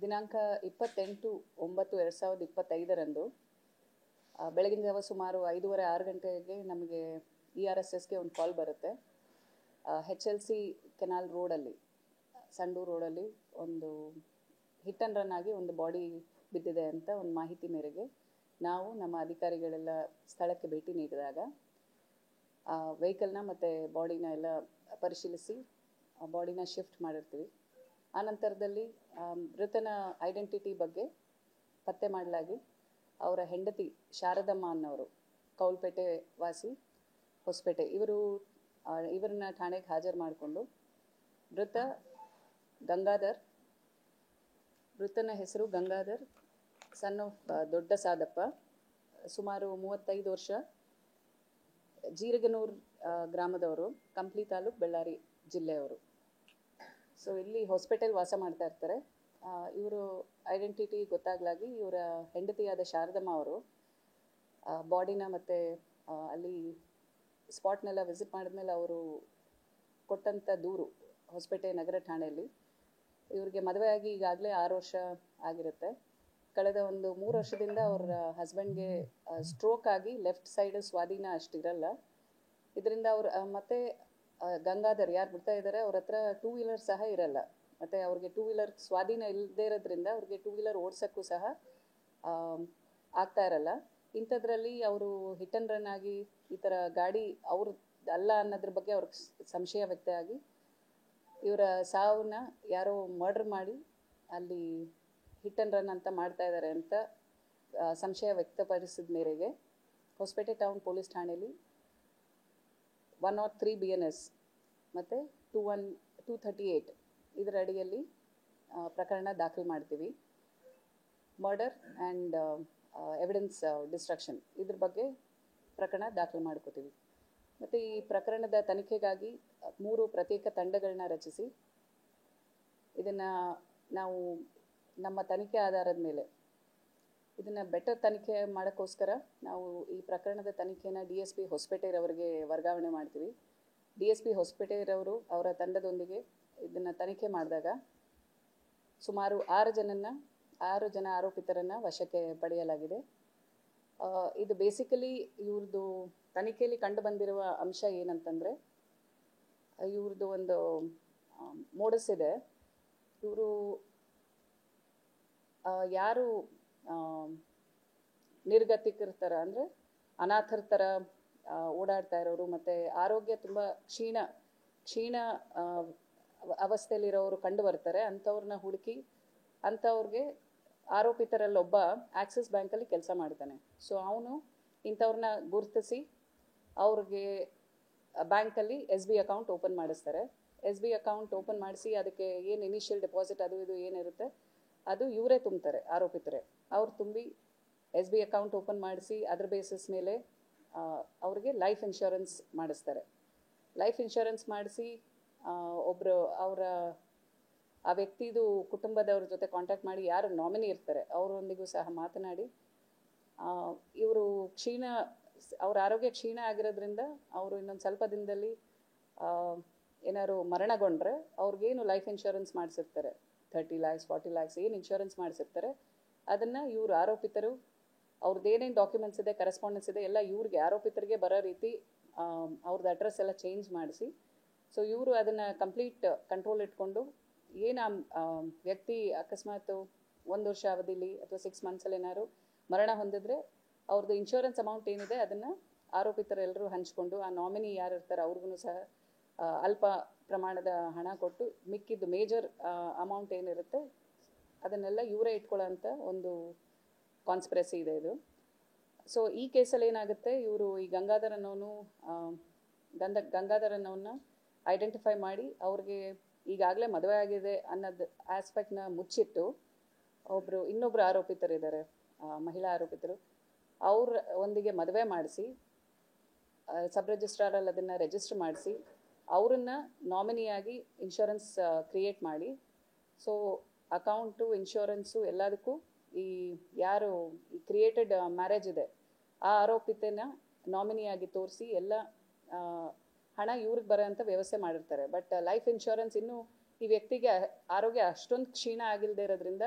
ದಿನಾಂಕ 28/9/2025 ಬೆಳಗಿನ ಜಾವ ಸುಮಾರು 5:30-6 ಗಂಟೆಗೆ ನಮಗೆ ERSSಗೆ ಒಂದು ಕಾಲ್ ಬರುತ್ತೆ. HLC ಕೆನಾಲ್ ರೋಡಲ್ಲಿ, ಸಂಡೂರು ರೋಡಲ್ಲಿ ಒಂದು ಹಿಟ್ ಆ್ಯಂಡ್ ರನ್ ಆಗಿ ಒಂದು ಬಾಡಿ ಬಿದ್ದಿದೆ ಅಂತ ಒಂದು ಮಾಹಿತಿ ಮೇರೆಗೆ ನಾವು ನಮ್ಮ ಅಧಿಕಾರಿಗಳೆಲ್ಲ ಸ್ಥಳಕ್ಕೆ ಭೇಟಿ ನೀಡಿದಾಗ ವೆಹಿಕಲ್ನ ಮತ್ತು ಬಾಡಿನ ಎಲ್ಲ ಪರಿಶೀಲಿಸಿ ಬಾಡಿನ ಶಿಫ್ಟ್ ಮಾಡಿರ್ತೀವಿ. ಆನಂತರದಲ್ಲಿ ಮೃತನ ಐಡೆಂಟಿಟಿ ಬಗ್ಗೆ ಪತ್ತೆ ಮಾಡಲಾಗಿ ಅವರ ಹೆಂಡತಿ ಶಾರದಮ್ಮ ಅನ್ನೋರು, ಕೌಲ್ಪೇಟೆ ವಾಸಿ, ಹೊಸಪೇಟೆ, ಇವರನ್ನ ಠಾಣೆಗೆ ಹಾಜರು ಮಾಡಿಕೊಂಡು ಮೃತನ ಹೆಸರು ಗಂಗಾಧರ್, ಸನ್ ಆಫ್ ದೊಡ್ಡ ಸಾದಪ್ಪ, ಸುಮಾರು 35 ವರ್ಷ, ಜೀರಗನೂರು ಗ್ರಾಮದವರು, ಕಂಪ್ಲಿ ತಾಲೂಕು, ಬಳ್ಳಾರಿ ಜಿಲ್ಲೆಯವರು. ಸೊ ಇಲ್ಲಿ ಹಾಸ್ಪಿಟಲ್ ವಾಸ ಮಾಡ್ತಾ ಇರ್ತಾರೆ. ಇವರು ಐಡೆಂಟಿಟಿ ಗೊತ್ತಾಗ್ಲಾಗಿ ಇವರ ಹೆಂಡತಿಯಾದ ಶಾರದಮ್ಮ ಅವರು ಬಾಡಿನ ಮತ್ತು ಅಲ್ಲಿ ಸ್ಪಾಟ್ನೆಲ್ಲ ವಿಸಿಟ್ ಮಾಡಿದ್ಮೇಲೆ ಅವರು ಕೊಟ್ಟಂಥ ದೂರು ಹೊಸಪೇಟೆ ನಗರ ಠಾಣೆಯಲ್ಲಿ ಇವ್ರಿಗೆ ಮದುವೆಯಾಗಿ ಈಗಾಗಲೇ 6 ವರ್ಷ ಆಗಿರುತ್ತೆ. ಕಳೆದ ಒಂದು 3 ವರ್ಷದಿಂದ ಅವರ ಹಸ್ಬೆಂಡ್ಗೆ ಸ್ಟ್ರೋಕ್ ಆಗಿ ಲೆಫ್ಟ್ ಸೈಡ್ ಸ್ವಾಧೀನ ಅಷ್ಟಿರಲ್ಲ. ಇದರಿಂದ ಅವ್ರು ಮತ್ತು ಗಂಗಾಧರ್ ಯಾರು ಬಿಡ್ತಾ ಇದ್ದಾರೆ ಅವ್ರ ಹತ್ರ 2 ವೀಲರ್ ಸಹ ಇರಲ್ಲ. ಮತ್ತು ಅವ್ರಿಗೆ 2 ವೀಲರ್ ಸ್ವಾಧೀನ ಇಲ್ಲದೇ ಇರೋದ್ರಿಂದ ಅವ್ರಿಗೆ 2 ವೀಲರ್ ಓಡಿಸೋಕ್ಕೂ ಸಹ ಆಗ್ತಾ ಇರಲ್ಲ. ಇಂಥದ್ರಲ್ಲಿ ಅವರು ಹಿಟ್ ಆ್ಯಂಡ್ ರನ್ ಆಗಿ ಈ ಥರ ಗಾಡಿ ಅವ್ರ ಅಲ್ಲ ಅನ್ನೋದ್ರ ಬಗ್ಗೆ ಅವ್ರಿಗೆ ಸಂಶಯ ವ್ಯಕ್ತ ಆಗಿ ಇವರ ಸಾವನ್ನ ಯಾರೋ ಮರ್ಡರ್ ಮಾಡಿ ಅಲ್ಲಿ ಹಿಟ್ ಆ್ಯಂಡ್ ರನ್ ಅಂತ ಮಾಡ್ತಾ ಇದ್ದಾರೆ ಅಂತ ಸಂಶಯ ವ್ಯಕ್ತಪಡಿಸಿದ ಮೇರೆಗೆ ಹೊಸಪೇಟೆ ಟೌನ್ ಪೊಲೀಸ್ ಠಾಣೆಯಲ್ಲಿ 103 BNS ಮತ್ತು 238 ಇದರ ಅಡಿಯಲ್ಲಿ ಪ್ರಕರಣ ದಾಖಲು ಮಾಡ್ತೀವಿ. ಮರ್ಡರ್ ಆ್ಯಂಡ್ ಎವಿಡೆನ್ಸ್ ಡಿಸ್ಟ್ರಕ್ಷನ್ ಇದ್ರ ಬಗ್ಗೆ ಪ್ರಕರಣ ದಾಖಲು ಮಾಡ್ಕೋತೀವಿ. ಮತ್ತು ಈ ಪ್ರಕರಣದ ತನಿಖೆಗಾಗಿ 3 ಪ್ರತ್ಯೇಕ ತಂಡಗಳನ್ನ ರಚಿಸಿ ಇದನ್ನು ನಾವು ನಮ್ಮ ತನಿಖೆ ಆಧಾರದ ಮೇಲೆ ಇದನ್ನು ಬೆಟರ್ ತನಿಖೆ ಮಾಡೋಕ್ಕೋಸ್ಕರ ನಾವು ಈ ಪ್ರಕರಣದ ತನಿಖೆನ DSP ಹೊಸಪೇಟೆರವರಿಗೆ ವರ್ಗಾವಣೆ ಮಾಡ್ತೀವಿ. DSP ಹೊಸಪೇಟೆರವರು ಅವರ ತಂಡದೊಂದಿಗೆ ಇದನ್ನು ತನಿಖೆ ಮಾಡಿದಾಗ ಸುಮಾರು 6 ಜನ ಆರೋಪಿತರನ್ನು ವಶಕ್ಕೆ ಪಡೆಯಲಾಗಿದೆ. ಇದು ಬೇಸಿಕಲಿ ಇವ್ರದ್ದು ತನಿಖೆಯಲ್ಲಿ ಕಂಡು ಬಂದಿರುವ ಅಂಶ ಏನಂತಂದರೆ, ಇವ್ರದ್ದು ಒಂದು ಮೋಡಸ್ ಇದೆ. ಇವರು ಯಾರು ನಿರ್ಗತಿಕರ ಅಂದರೆ ಅನಾಥರ ಥರ ಓಡಾಡ್ತಾ ಇರೋರು ಮತ್ತು ಆರೋಗ್ಯ ತುಂಬ ಕ್ಷೀಣ ಅವಸ್ಥೆಯಲ್ಲಿರೋರು ಕಂಡು ಬರ್ತಾರೆ. ಅಂಥವ್ರನ್ನ ಹುಡುಕಿ ಅಂಥವ್ರಿಗೆ ಆರೋಪಿತರಲ್ಲೊಬ್ಬ ಆಕ್ಸಿಸ್ ಬ್ಯಾಂಕಲ್ಲಿ ಕೆಲಸ ಮಾಡ್ತಾನೆ. ಸೊ ಅವನು ಇಂಥವ್ರನ್ನ ಗುರುತಿಸಿ ಅವ್ರಿಗೆ ಬ್ಯಾಂಕಲ್ಲಿ SB ಅಕೌಂಟ್ ಓಪನ್ ಮಾಡಿಸ್ತಾರೆ. SB ಅಕೌಂಟ್ ಓಪನ್ ಮಾಡಿಸಿ ಅದಕ್ಕೆ ಏನು ಇನಿಷಿಯಲ್ ಡೆಪಾಸಿಟ್ ಅದು ಇದು ಏನಿರುತ್ತೆ ಅದು ಇವರೇ ತುಂಬ್ತಾರೆ, ಆರೋಪಿತರೇ. ಅವ್ರು ತುಂಬಿ SB ಅಕೌಂಟ್ ಓಪನ್ ಮಾಡಿಸಿ ಅದ್ರ ಬೇಸಿಸ್ ಮೇಲೆ ಅವ್ರಿಗೆ ಲೈಫ್ ಇನ್ಶೂರೆನ್ಸ್ ಮಾಡಿಸ್ತಾರೆ. ಲೈಫ್ ಇನ್ಶೂರೆನ್ಸ್ ಮಾಡಿಸಿ ಒಬ್ಬರು ಆ ವ್ಯಕ್ತಿದು ಕುಟುಂಬದವ್ರ ಜೊತೆ ಕಾಂಟ್ಯಾಕ್ಟ್ ಮಾಡಿ ಯಾರು ನಾಮಿನಿ ಇರ್ತಾರೆ ಅವರೊಂದಿಗೂ ಸಹ ಮಾತನಾಡಿ ಇವರು ಅವ್ರ ಆರೋಗ್ಯ ಕ್ಷೀಣ ಆಗಿರೋದ್ರಿಂದ ಅವರು ಇನ್ನೊಂದು ಸ್ವಲ್ಪ ದಿನದಲ್ಲಿ ಏನಾದ್ರು ಮರಣಗೊಂಡ್ರೆ ಅವ್ರಿಗೇನು ಲೈಫ್ ಇನ್ಶೂರೆನ್ಸ್ ಮಾಡಿಸಿರ್ತಾರೆ 30 lakhs 40 lakhs ಏನು ಇನ್ಶೂರೆನ್ಸ್ ಮಾಡಿಸಿರ್ತಾರೆ ಅದನ್ನು ಇವರು ಆರೋಪಿತರು ಅವ್ರದ್ದು ಏನೇನು ಡಾಕ್ಯುಮೆಂಟ್ಸ್ ಇದೆ, ಕರೆಸ್ಪಾಂಡೆನ್ಸ್ ಇದೆ ಎಲ್ಲ ಇವ್ರಿಗೆ ಆರೋಪಿತರಿಗೆ ಬರೋ ರೀತಿ ಅವ್ರದ್ದು ಅಡ್ರೆಸ್ ಎಲ್ಲ ಚೇಂಜ್ ಮಾಡಿಸಿ ಸೊ ಇವರು ಅದನ್ನು ಕಂಪ್ಲೀಟ್ ಕಂಟ್ರೋಲ್ ಇಟ್ಕೊಂಡು ಏನು ವ್ಯಕ್ತಿ ಅಕಸ್ಮಾತ್ 1 ವರ್ಷ ಅವಧಿಲಿ ಅಥವಾ 6 monthsಲ್ಲಿ ಏನಾದ್ರು ಮರಣ ಹೊಂದಿದ್ರೆ ಅವ್ರದ್ದು ಇನ್ಶೂರೆನ್ಸ್ ಅಮೌಂಟ್ ಏನಿದೆ ಅದನ್ನು ಆರೋಪಿತರೆಲ್ಲರೂ ಹಂಚ್ಕೊಂಡು ಆ ನಾಮಿನಿ ಯಾರು ಇರ್ತಾರೆ ಅವ್ರಿಗೂ ಸಹ ಅಲ್ಪ ಪ್ರಮಾಣದ ಹಣ ಕೊಟ್ಟು ಮಿಕ್ಕಿದ್ದು ಮೇಜರ್ ಅಮೌಂಟ್ ಏನಿರುತ್ತೆ ಅದನ್ನೆಲ್ಲ ಇವರೇ ಇಟ್ಕೊಳ್ಳೋಂಥ ಒಂದು ಕಾನ್ಸ್ಪಿರಸಿ ಇದೆ ಇದು. ಸೊ ಈ ಕೇಸಲ್ಲಿ ಏನಾಗುತ್ತೆ, ಇವರು ಈ ಗಂಗಾಧರ್ ಅನ್ನೋನ್ನ ಐಡೆಂಟಿಫೈ ಮಾಡಿ ಅವ್ರಿಗೆ ಈಗಾಗಲೇ ಮದುವೆ ಆಗಿದೆ ಅನ್ನೋದು ಆಸ್ಪೆಕ್ಟ್ನ ಮುಚ್ಚಿಟ್ಟು ಇನ್ನೊಬ್ಬರು ಆರೋಪಿತರಿದ್ದಾರೆ, ಮಹಿಳಾ ಆರೋಪಿತರು, ಅವ್ರ ಒಂದಿಗೆ ಮದುವೆ ಮಾಡಿಸಿ ಸಬ್ ರಿಜಿಸ್ಟ್ರಾರಲ್ಲಿ ಅದನ್ನು ರಿಜಿಸ್ಟರ್ ಮಾಡಿಸಿ ಅವರನ್ನು ನಾಮಿನಿಯಾಗಿ ಇನ್ಶೂರೆನ್ಸ್ ಕ್ರಿಯೇಟ್ ಮಾಡಿ ಸೊ ಅಕೌಂಟು ಇನ್ಶೂರೆನ್ಸು ಎಲ್ಲದಕ್ಕೂ ಈ ಯಾರು ಈ ಕ್ರಿಯೇಟೆಡ್ ಮ್ಯಾರೇಜ್ ಇದೆ ಆ ಆರೋಪಿತನ ನಾಮಿನಿಯಾಗಿ ತೋರಿಸಿ ಎಲ್ಲ ಹಣ ಇವ್ರಿಗೆ ಬರೋಂಥ ವ್ಯವಸ್ಥೆ ಮಾಡಿರ್ತಾರೆ. ಬಟ್ ಲೈಫ್ ಇನ್ಶೂರೆನ್ಸ್ ಇನ್ನೂ ಈ ವ್ಯಕ್ತಿಗೆ ಆರೋಗ್ಯ ಅಷ್ಟೊಂದು ಕ್ಷೀಣ ಆಗಿಲ್ಲದೆ ಇರೋದ್ರಿಂದ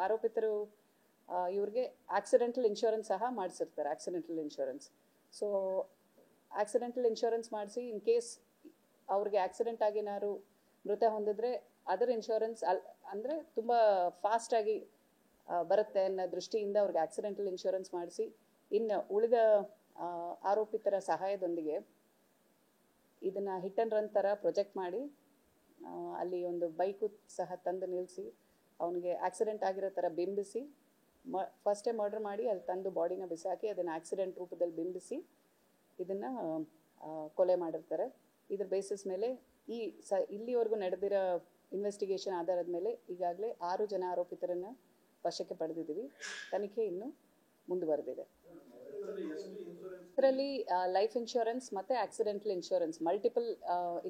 ಆರೋಪಿತರು ಇವ್ರಿಗೆ ಆಕ್ಸಿಡೆಂಟಲ್ ಇನ್ಶೂರೆನ್ಸ್ ಸಹ ಮಾಡಿಸಿರ್ತಾರೆ, accidental insurance. So accidental insurance ಮಾಡಿಸಿ ಇನ್ ಕೇಸ್ ಅವ್ರಿಗೆ ಆಕ್ಸಿಡೆಂಟ್ ಆಗಿ ಏನಾದ್ರು ಮೃತ ಹೊಂದಿದ್ರೆ ಅದರ ಇನ್ಶೂರೆನ್ಸ್ ಅಂದರೆ ತುಂಬ ಫಾಸ್ಟಾಗಿ ಬರುತ್ತೆ ಅನ್ನೋ ದೃಷ್ಟಿಯಿಂದ ಅವ್ರಿಗೆ ಆಕ್ಸಿಡೆಂಟಲ್ ಇನ್ಶೂರೆನ್ಸ್ ಮಾಡಿಸಿ, ಇನ್ನು ಉಳಿದ ಆರೋಪಿತರ ಸಹಾಯದೊಂದಿಗೆ ಇದನ್ನು ಹಿಟ್ ಆ್ಯಂಡ್ ರನ್ ಥರ ಪ್ರೊಜೆಕ್ಟ್ ಮಾಡಿ ಅಲ್ಲಿ ಒಂದು ಬೈಕು ಸಹ ತಂದು ನಿಲ್ಲಿಸಿ ಅವನಿಗೆ ಆಕ್ಸಿಡೆಂಟ್ ಆಗಿರೋ ಥರ ಬಿಂಬಿಸಿ ಫಸ್ಟೇ ಮರ್ಡರ್ ಮಾಡಿ ಅಲ್ಲಿ ತಂದು ಬಾಡಿನ ಬಿಸಾಕಿ ಅದನ್ನು ಆಕ್ಸಿಡೆಂಟ್ ರೂಪದಲ್ಲಿ ಬಿಂಬಿಸಿ ಇದನ್ನು ಕೊಲೆ ಮಾಡಿರ್ತಾರೆ. ಇದ್ರ ಬೇಸಿಸ್ ಮೇಲೆ ಇಲ್ಲಿವರೆಗೂ ನಡೆದಿರೋ ಇನ್ವೆಸ್ಟಿಗೇಷನ್ ಆಧಾರದ ಮೇಲೆ ಈಗಾಗಲೇ 6 ಜನ ಆರೋಪಿತರನ್ನು ವಶಕ್ಕೆ ಪಡೆದಿದ್ದೀವಿ. ತನಿಖೆ ಇನ್ನೂ ಮುಂದುವರೆದಿದೆ. ಇದರಲ್ಲಿ ಲೈಫ್ ಇನ್ಶೂರೆನ್ಸ್ ಮತ್ತು ಆಕ್ಸಿಡೆಂಟಲ್ ಇನ್ಶೂರೆನ್ಸ್ ಮಲ್ಟಿಪಲ್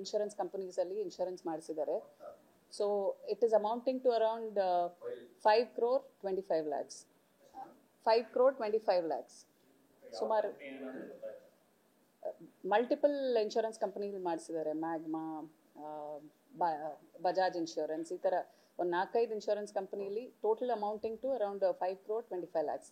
ಇನ್ಶೂರೆನ್ಸ್ ಕಂಪನೀಸಲ್ಲಿ ಇನ್ಶೂರೆನ್ಸ್ ಮಾಡಿಸಿದ್ದಾರೆ. So it is amounting to around 5 crore 25 lakhs. 5 crore 25 lakhs ಸುಮಾರು ಮಲ್ಟಿಪಲ್ ಇನ್ಶೂರೆನ್ಸ್ ಕಂಪನಿಗಳು ಮಾಡಿಸಿದ್ದಾರೆ. ಮ್ಯಾಗ್ಮಾ, ಬಜಾಜ್ ಇನ್ಶೂರೆನ್ಸ್, ಈ ಥರ ಒಂದು 4-5 ಇನ್ಶೂರೆನ್ಸ್ ಕಂಪನಿಯಲ್ಲಿ total amounting to around 5 crore 25 lakhs.